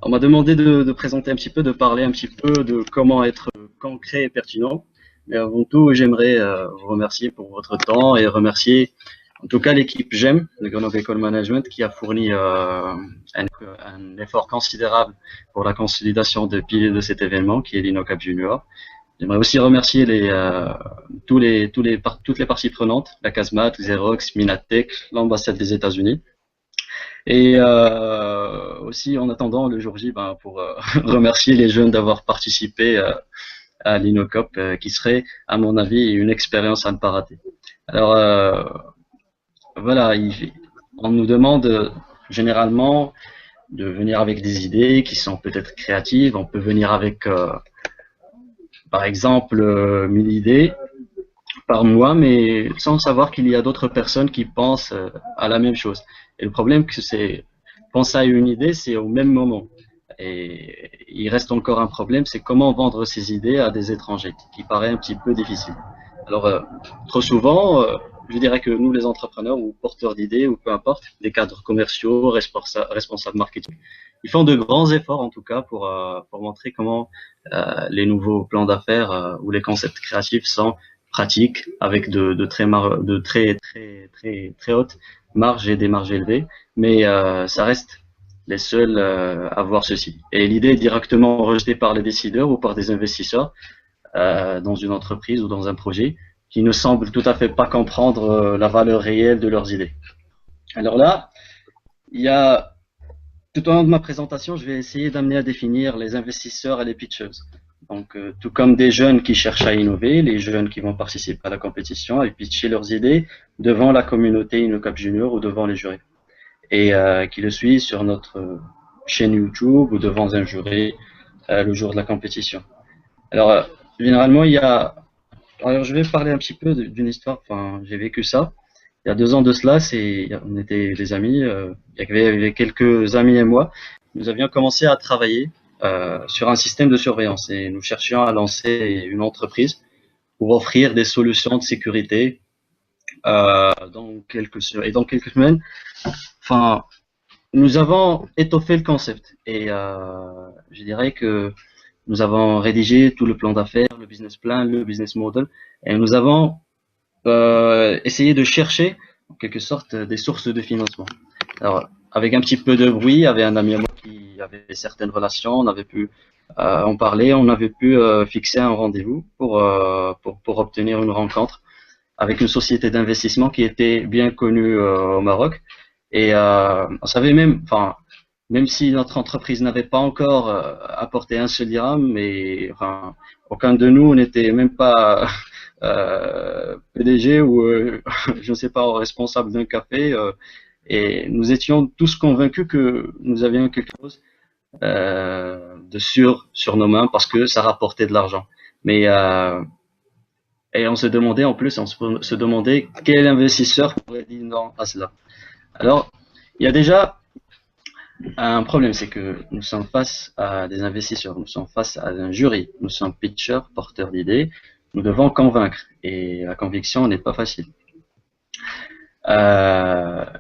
On m'a demandé de présenter un petit peu, de parler un petit peu de comment être concret et pertinent. Mais avant tout, j'aimerais vous remercier pour votre temps et remercier en tout cas l'équipe GEM, le Grenoble École Management, qui a fourni un effort considérable pour la consolidation de piliers de cet événement, qui est l'INOCAP Junior. J'aimerais aussi remercier toutes les parties prenantes, la CASMAT, Xerox, Minatech, l'ambassade des États-Unis. Et aussi, en attendant le jour J, pour remercier les jeunes d'avoir participé à l'INOCOP, qui serait, à mon avis, une expérience à ne pas rater. Alors, voilà, on nous demande généralement de venir avec des idées qui sont peut-être créatives. On peut venir avec, par exemple, 1000 idées par mois, mais sans savoir qu'il y a d'autres personnes qui pensent à la même chose. Et le problème, c'est penser à une idée, c'est au même moment. Et il reste encore un problème, c'est comment vendre ces idées à des étrangers, qui paraît un petit peu difficile. Alors, trop souvent, je dirais que nous, les entrepreneurs ou porteurs d'idées, ou peu importe, des cadres commerciaux, responsables marketing, ils font de grands efforts, en tout cas, pour montrer comment les nouveaux plans d'affaires ou les concepts créatifs sont pratiques, avec de très hautes marges et des marges élevées, mais ça reste les seuls à voir ceci. Et l'idée est directement rejetée par les décideurs ou par des investisseurs dans une entreprise ou dans un projet qui ne semblent tout à fait pas comprendre la valeur réelle de leurs idées. Alors là, il y a tout au long de ma présentation, je vais essayer d'amener à définir les investisseurs et les pitchers. Donc, tout comme des jeunes qui cherchent à innover, les jeunes qui vont participer à la compétition et pitcher leurs idées devant la communauté INOCAP Junior ou devant les jurys. Et qui le suivent sur notre chaîne YouTube ou devant un jury le jour de la compétition. Alors, généralement, alors, je vais parler un petit peu d'une histoire, enfin, j'ai vécu ça. Il y a 2 ans de cela, on était des amis, il y avait quelques amis et moi. Nous avions commencé à travailler sur un système de surveillance et nous cherchions à lancer une entreprise pour offrir des solutions de sécurité dans quelques semaines. Enfin, nous avons étoffé le concept et je dirais que nous avons rédigé tout le plan d'affaires, le business plan, le business model, et nous avons essayé de chercher en quelque sorte des sources de financement. Alors, avec un petit peu de bruit, il y avait un ami à moi qui avait certaines relations, on avait pu en parler, on avait pu fixer un rendez-vous pour obtenir une rencontre avec une société d'investissement qui était bien connue au Maroc. Et on savait même, enfin, même si notre entreprise n'avait pas encore apporté un seul dirham, mais enfin, aucun de nous n'était même pas PDG ou je ne sais pas responsable d'un café, et nous étions tous convaincus que nous avions quelque chose de sûr sur nos mains parce que ça rapportait de l'argent. Mais et on se demandait en plus, se demandait quel investisseur pourrait dire non à cela. Alors, il y a déjà un problème, c'est que nous sommes face à des investisseurs, nous sommes face à un jury, nous sommes pitchers, porteurs d'idées, nous devons convaincre et la conviction n'est pas facile.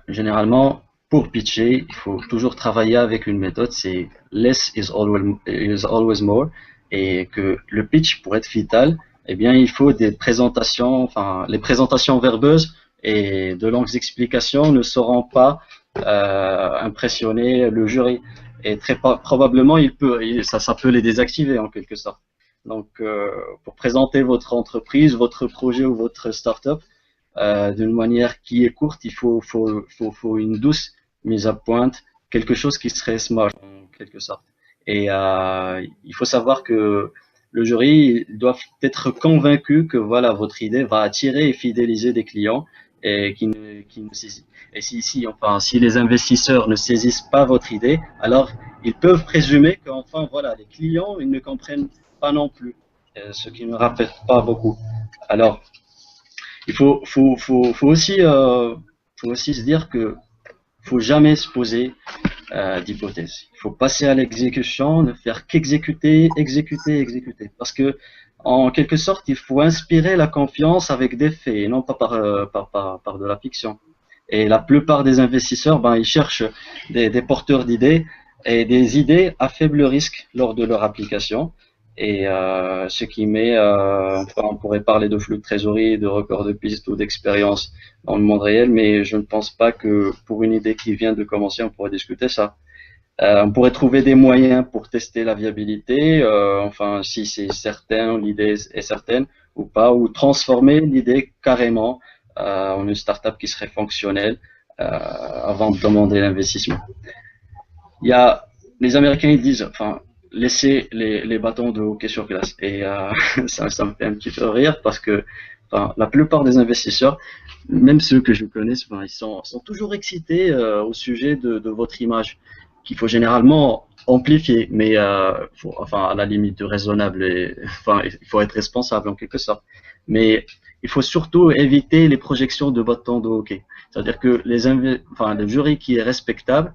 Généralement, pour pitcher, il faut toujours travailler avec une méthode, c'est less is always more, et que le pitch, pour être vital, eh bien, il faut des présentations, enfin, les présentations verbeuses et de longues explications ne sauront pas impressionner le jury. Et très probablement, ça peut les désactiver en quelque sorte. Donc, pour présenter votre entreprise, votre projet ou votre start-up d'une manière qui est courte, il faut une douce mise à pointe, quelque chose qui serait smart en quelque sorte. Et il faut savoir que le jury doit être convaincu que voilà, votre idée va attirer et fidéliser des clients et si les investisseurs ne saisissent pas votre idée, alors ils peuvent présumer qu'enfin voilà, les clients ils ne comprennent pas non plus, ce qui ne rappelle pas beaucoup. Alors il faut aussi se dire que faut jamais se poser d'hypothèses. Il faut passer à l'exécution, ne faire qu'exécuter, exécuter. Parce que, en quelque sorte, il faut inspirer la confiance avec des faits, et non pas par de la fiction. Et la plupart des investisseurs, ils cherchent des porteurs d'idées et des idées à faible risque lors de leur application. Et ce qui met, enfin, on pourrait parler de flux de trésorerie, de record de piste ou d'expérience dans le monde réel, mais je ne pense pas que pour une idée qui vient de commencer, on pourrait discuter ça. On pourrait trouver des moyens pour tester la viabilité, enfin si c'est certain, l'idée est certaine ou pas, ou transformer l'idée carrément en une startup qui serait fonctionnelle avant de demander l'investissement. Il y a les Américains ils disent, enfin laisser les bâtons de hockey sur glace et ça me fait un petit peu rire parce que enfin, la plupart des investisseurs, même ceux que je connais, enfin, sont toujours excités au sujet de votre image qu'il faut généralement amplifier, mais enfin à la limite du raisonnable, et, enfin il faut être responsable en quelque sorte. Mais il faut surtout éviter les projections de bâtons de hockey. C'est-à-dire que enfin, le jury qui est respectable,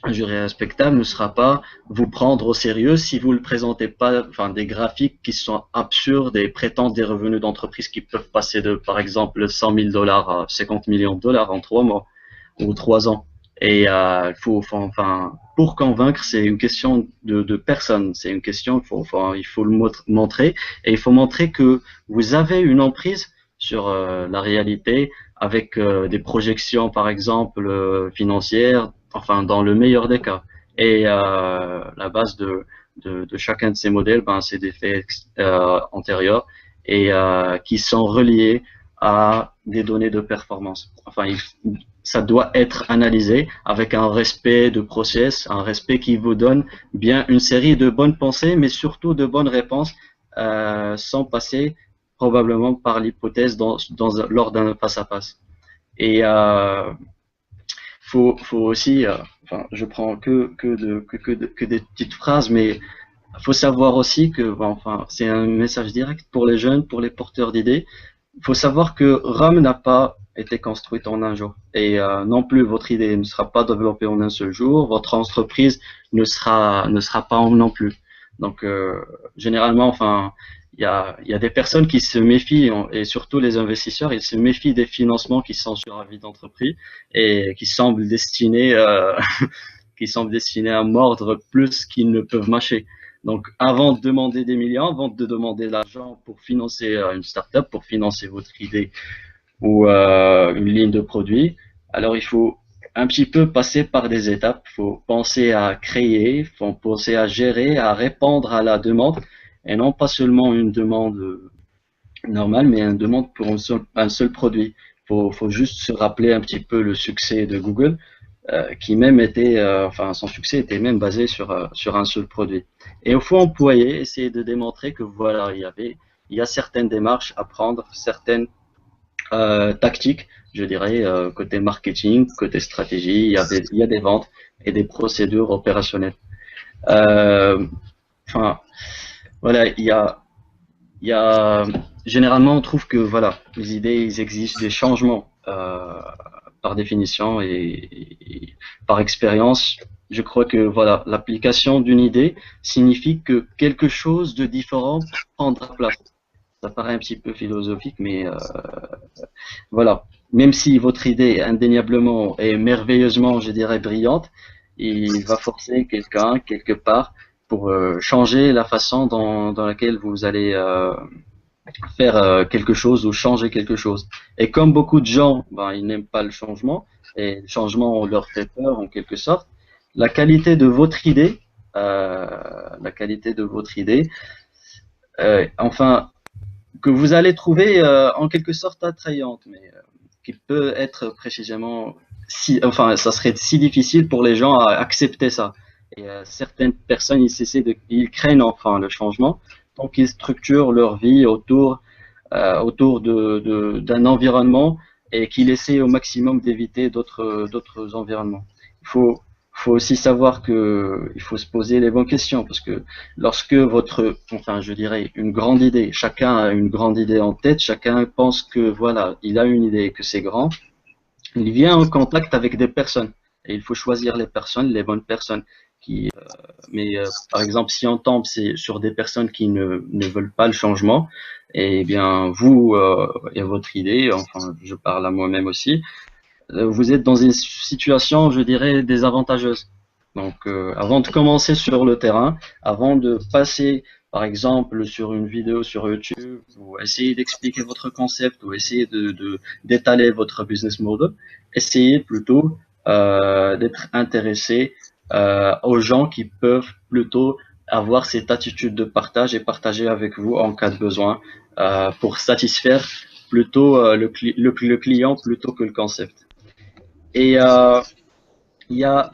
un jury respectable ne sera pas vous prendre au sérieux si vous ne présentez pas enfin, des graphiques qui sont absurdes et prétendent des revenus d'entreprise qui peuvent passer de, par exemple, 100 000 dollars à 50 millions de dollars en 3 mois ou 3 ans. Et enfin, pour convaincre, c'est une question de personne. C'est une question, il faut le montrer et il faut montrer que vous avez une emprise sur la réalité avec des projections, par exemple, financières, enfin dans le meilleur des cas. Et la base de chacun de ces modèles, ben, c'est des faits antérieurs et qui sont reliés à des données de performance. Enfin, ça doit être analysé avec un respect de process, un respect qui vous donne bien une série de bonnes pensées, mais surtout de bonnes réponses, sans passer probablement par l'hypothèse lors d'un face-à-face. Et faut aussi, enfin, je prends que des petites phrases, mais il faut savoir aussi que, bon, enfin, c'est un message direct pour les jeunes, pour les porteurs d'idées. Il faut savoir que Rome n'a pas été construite en un jour. Et non plus votre idée ne sera pas développée en un seul jour, votre entreprise ne sera pas en non plus. Donc généralement, enfin, il y a des personnes qui se méfient, et surtout les investisseurs, ils se méfient des financements qui sont sur avis d'entreprise et qui semblent destinés qui semblent destinés à mordre plus qu'ils ne peuvent mâcher. Donc, avant de demander des millions, avant de demander de l'argent pour financer une startup, pour financer votre idée ou une ligne de produit, alors il faut un petit peu passer par des étapes. Il faut penser à créer, il faut penser à gérer, à répondre à la demande, et non pas seulement une demande normale, mais une demande pour un seul produit. Faut juste se rappeler un petit peu le succès de Google, qui même était, enfin son succès était même basé sur un seul produit. Et il faut employer, essayer de démontrer que voilà, il y a certaines démarches à prendre, certaines tactiques, je dirais, côté marketing, côté stratégie, il y a des ventes et des procédures opérationnelles. Enfin, voilà, il y a, généralement, on trouve que voilà, les idées, ils exigent des changements par définition et par expérience. Je crois que voilà, l'application d'une idée signifie que quelque chose de différent prendra place. Ça paraît un petit peu philosophique, mais voilà. Même si votre idée indéniablement et merveilleusement, je dirais, brillante, il va forcer quelqu'un quelque part pour changer la façon dans laquelle vous allez faire quelque chose ou changer quelque chose. Et comme beaucoup de gens, ben, ils n'aiment pas le changement, et le changement leur fait peur en quelque sorte, la qualité de votre idée, la qualité de votre idée, enfin, que vous allez trouver en quelque sorte attrayante, mais qui peut être précisément si, enfin, ça serait si difficile pour les gens à accepter ça. Et certaines personnes, ils craignent enfin le changement, donc ils structurent leur vie autour d'un environnement et qu'ils essaient au maximum d'éviter d'autres environnements. Il faut aussi savoir que il faut se poser les bonnes questions parce que lorsque enfin, je dirais, une grande idée, chacun a une grande idée en tête, chacun pense que voilà, il a une idée, que c'est grand, il vient en contact avec des personnes et il faut choisir les personnes, les bonnes personnes mais par exemple, si on tombe sur des personnes qui ne veulent pas le changement, eh bien, vous et votre idée, enfin, je parle à moi-même aussi, vous êtes dans une situation, je dirais, désavantageuse. Donc, avant de commencer sur le terrain, avant de passer, par exemple, sur une vidéo sur YouTube, ou essayer d'expliquer votre concept, ou essayer d'étaler votre business model, essayez plutôt d'être intéressé aux gens qui peuvent plutôt avoir cette attitude de partage et partager avec vous en cas de besoin pour satisfaire plutôt le client plutôt que le concept. Et il y a, il y a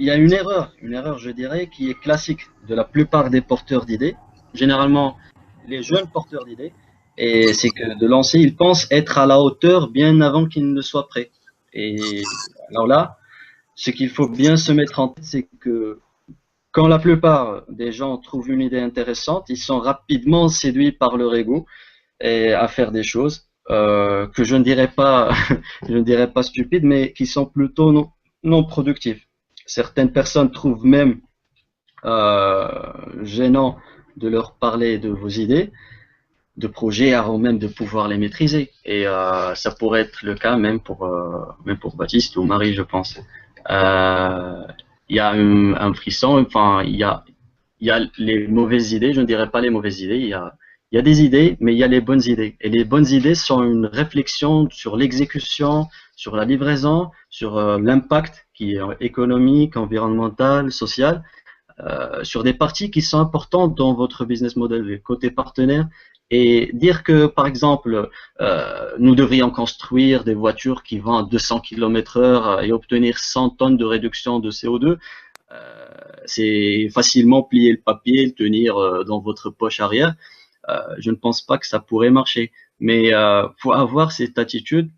il y a une erreur, je dirais, qui est classique de la plupart des porteurs d'idées, généralement les jeunes porteurs d'idées, et c'est que de lancer, ils pensent être à la hauteur bien avant qu'ils ne soient prêts. Et alors là, ce qu'il faut bien se mettre en tête, c'est que quand la plupart des gens trouvent une idée intéressante, ils sont rapidement séduits par leur ego et à faire des choses que je ne dirais pas, je ne dirais pas stupides, mais qui sont plutôt non productives. Certaines personnes trouvent même gênant de leur parler de vos idées, de projets, avant même de pouvoir les maîtriser. Et ça pourrait être le cas même pour Baptiste ou Marie, je pense. Euh, Il y a un frisson, enfin, il y a les mauvaises idées, je ne dirais pas les mauvaises idées, il y a des idées, mais il y a les bonnes idées. Et les bonnes idées sont une réflexion sur l'exécution, sur la livraison, sur l'impact qui est économique, environnemental, social, sur des parties qui sont importantes dans votre business model, le côté partenaire. Et dire que, par exemple, nous devrions construire des voitures qui vont à 200 km/h et obtenir 100 tonnes de réduction de CO2, c'est facilement plier le papier, le tenir dans votre poche arrière. Je ne pense pas que ça pourrait marcher. Mais faut avoir cette attitude.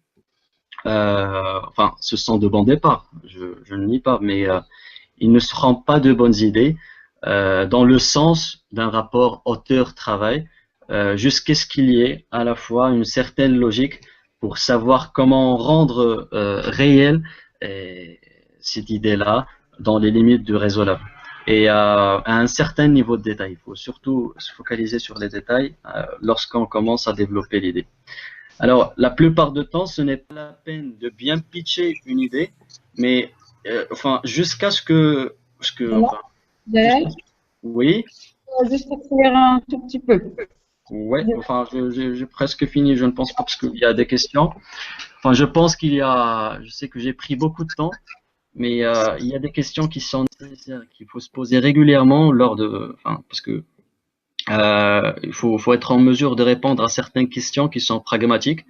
Enfin, ce sont de bons départs. Je ne nie pas, mais ils ne seront pas de bonnes idées dans le sens d'un rapport auteur-travail, jusqu'à ce qu'il y ait à la fois une certaine logique pour savoir comment rendre réelle cette idée-là dans les limites du raisonnable. Et à un certain niveau de détail. Il faut surtout se focaliser sur les détails lorsqu'on commence à développer l'idée. Alors, la plupart du temps, ce n'est pas la peine de bien pitcher une idée, mais enfin, jusqu'à Voilà. enfin, Derek, oui, juste éclairé un tout petit peu. ouais, enfin, j'ai presque fini. Je ne pense pas parce qu'il y a des questions. Enfin, je pense je sais que j'ai pris beaucoup de temps, mais il y a des questions qui sont nécessaires, qu'il faut se poser régulièrement parce que faut être en mesure de répondre à certaines questions qui sont pragmatiques.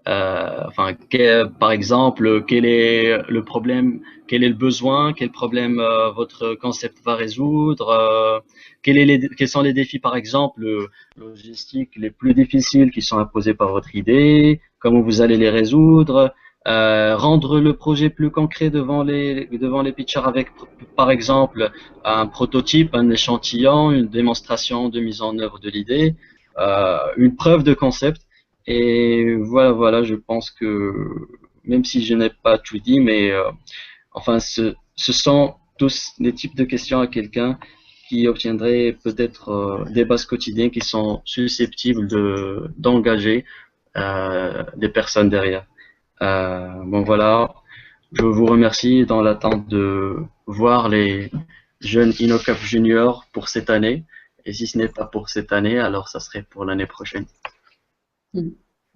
Par exemple, quel est le problème, quel est le besoin, quel problème votre concept va résoudre, quels sont les défis, par exemple, logistiques les plus difficiles qui sont imposés par votre idée, comment vous allez les résoudre, rendre le projet plus concret devant les pitchers avec, par exemple, un prototype, un échantillon, une démonstration de mise en œuvre de l'idée, une preuve de concept. Et voilà, je pense que même si je n'ai pas tout dit, mais enfin, ce sont tous des types de questions à quelqu'un qui obtiendrait peut-être des bases quotidiennes qui sont susceptibles d'engager des personnes derrière. Bon voilà, je vous remercie dans l'attente de voir les jeunes InnoCap Junior pour cette année. Et si ce n'est pas pour cette année, alors ça serait pour l'année prochaine. Mm.